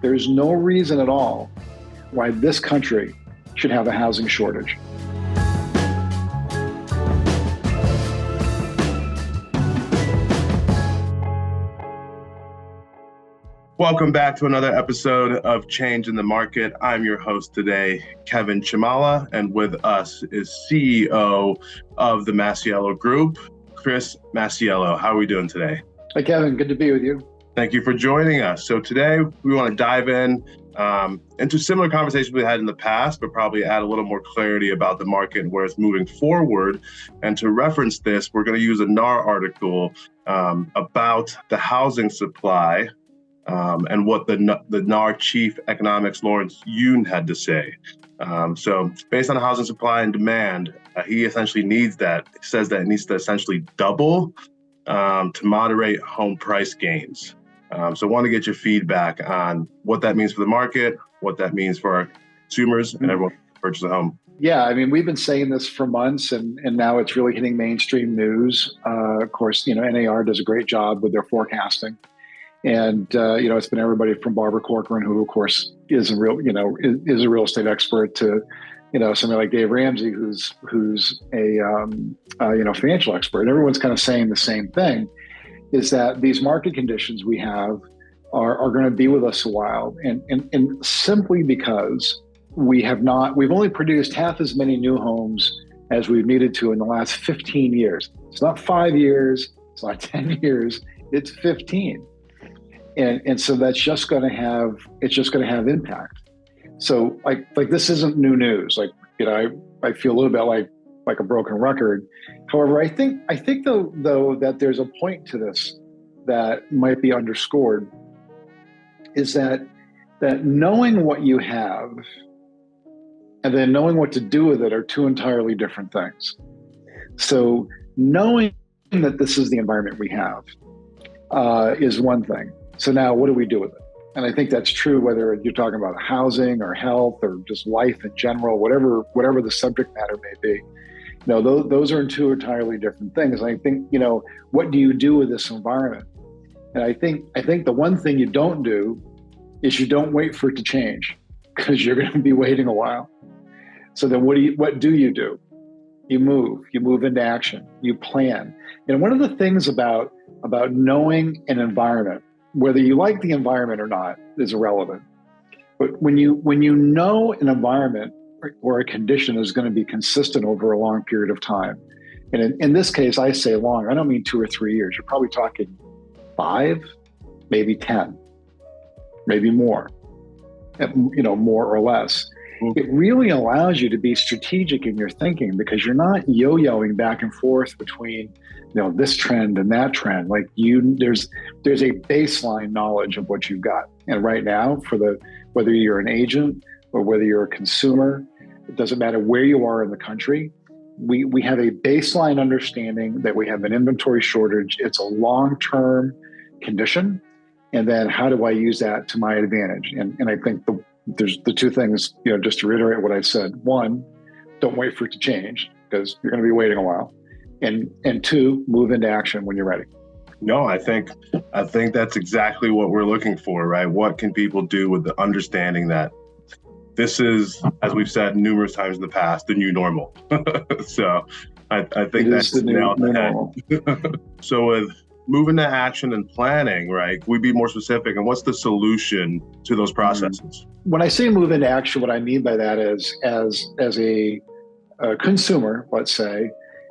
There's no reason at all why this country should have a housing shortage. Welcome back to another episode of Change in the Market. I'm your host today, Kevin Chimala, and with us is CEO of the Masiello Group, Chris Masiello. How are we doing today? Hey, Kevin, good to be with you. Thank you for joining us. So today we want to dive into similar conversations we had in the past, but probably add a little more clarity about the market and where it's moving forward. And to reference this, we're going to use a NAR article about the housing supply and what the NAR chief economics Lawrence Yun had to say. So based on housing supply and demand, he essentially says that it needs to essentially double to moderate home price gains. So I want to get your feedback on what that means for the market, what that means for our consumers and everyone who purchases a home. Yeah, I mean, we've been saying this for months, and now it's really hitting mainstream news. Of course, NAR does a great job with their forecasting. And, it's been everybody from Barbara Corcoran, who, of course, is a real estate expert, to, somebody like Dave Ramsey, who's a financial expert. And everyone's kind of saying the same thing, is that these market conditions we have are going to be with us a while. And simply because we've only produced half as many new homes as we've needed to in the last 15 years. It's not 5 years, it's not 10 years, it's 15. And so that's just going to have impact. So like this isn't new news. I feel a little bit like a broken record. However, I think though that there's a point to this that might be underscored, is that knowing what you have and then knowing what to do with it are two entirely different things. So knowing that this is the environment we have is one thing. So now what do we do with it? And I think that's true whether you're talking about housing or health or just life in general, whatever the subject matter may be. Those are two entirely different things. And I think, what do you do with this environment? And I think the one thing you don't do is you don't wait for it to change, because you're going to be waiting a while. So then what do you do? You move into action, you plan. And one of the things about knowing an environment, whether you like the environment or not, is irrelevant. But when you know an environment or a condition is going to be consistent over a long period of time, and in this case, I say long, I don't mean 2 or 3 years. You're probably talking 5, maybe 10, maybe more, more or less. It really allows you to be strategic in your thinking, because you're not yo-yoing back and forth between, this trend and that trend. There's a baseline knowledge of what you've got. And right now, whether you're an agent or whether you're a consumer, it doesn't matter where you are in the country. We have a baseline understanding that we have an inventory shortage. It's a long-term condition. And then how do I use that to my advantage? And I think there's the two things, just to reiterate what I said. One, don't wait for it to change, because you're going to be waiting a while. And two, move into action when you're ready. No, I think that's exactly what we're looking for, right? What can people do with the understanding that this is, as we've said numerous times in the past, the new normal. So I think that's the new normal. So with moving to action and planning, right? Can we be more specific? And what's the solution to those processes? When I say move into action, what I mean by that is, as a consumer, let's say,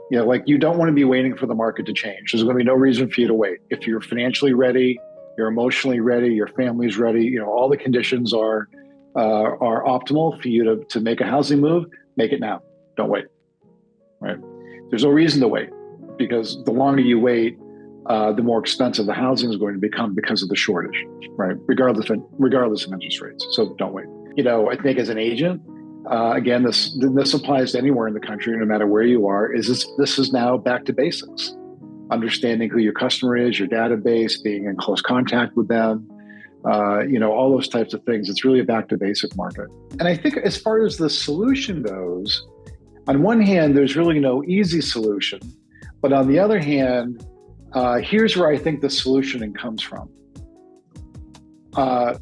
you don't want to be waiting for the market to change. There's going to be no reason for you to wait. If you're financially ready, you're emotionally ready, your family's ready, all the conditions are optimal for you to make a housing move, make it now. Don't wait, right? There's no reason to wait, because the longer you wait, the more expensive the housing is going to become because of the shortage, right? Regardless of interest rates. So don't wait. I think as an agent, again, this applies to anywhere in the country, no matter where you are, this is now back to basics. Understanding who your customer is, your database, being in close contact with them, all those types of things. It's really a back to basic market. And I think as far as the solution goes, on one hand, there's really no easy solution. But on the other hand, here's where I think the solutioning comes from.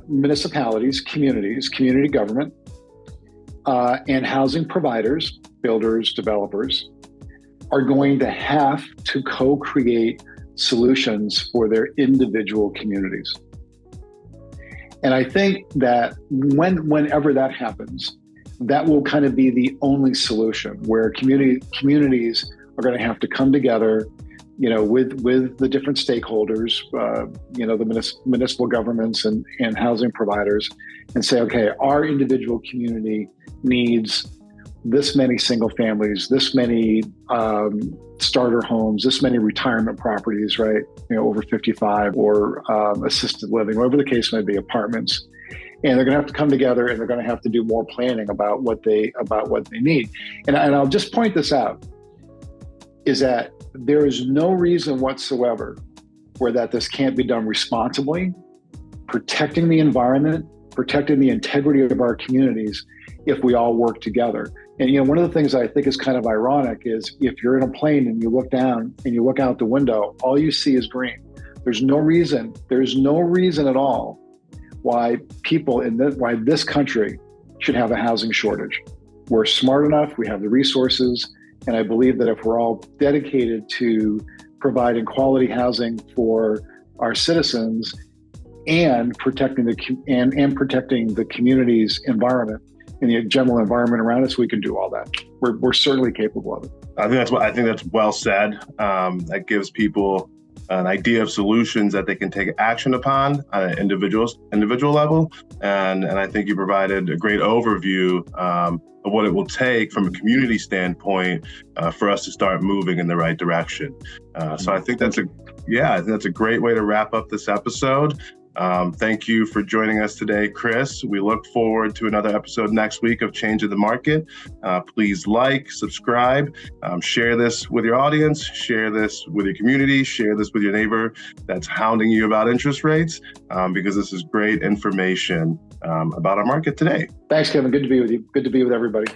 municipalities, communities, community government, and housing providers, builders, developers, are going to have to co-create solutions for their individual communities. And I think that whenever that happens, that will kind of be the only solution, where communities are going to have to come together, with the different stakeholders, the municipal governments and housing providers, and say, okay, our individual community needs this many single families, this many starter homes, this many retirement properties, right? Over 55, or assisted living, whatever the case may be, apartments. And they're going to have to come together, and they're going to have to do more planning about what they need. And I'll just point this out, is that there is no reason whatsoever where that this can't be done responsibly, protecting the environment, protecting the integrity of our communities, if we all work together. And one of the things I think is kind of ironic is, if you're in a plane and you look down and you look out the window, all you see is green. There's no reason at all why why this country should have a housing shortage. We're smart enough, we have the resources, and I believe that if we're all dedicated to providing quality housing for our citizens and protecting the community's environment and the general environment around us, we can do all that. We're certainly capable of it. I think that's well said. That gives people an idea of solutions that they can take action upon on an individual level. And I think you provided a great overview of what it will take from a community standpoint for us to start moving in the right direction. So I think that's a great way to wrap up this episode. Thank you for joining us today, Chris. We look forward to another episode next week of Change of the Market. Please like, subscribe, share this with your audience, share this with your community, share this with your neighbor that's hounding you about interest rates, because this is great information about our market today. Thanks, Kevin. Good to be with you. Good to be with everybody.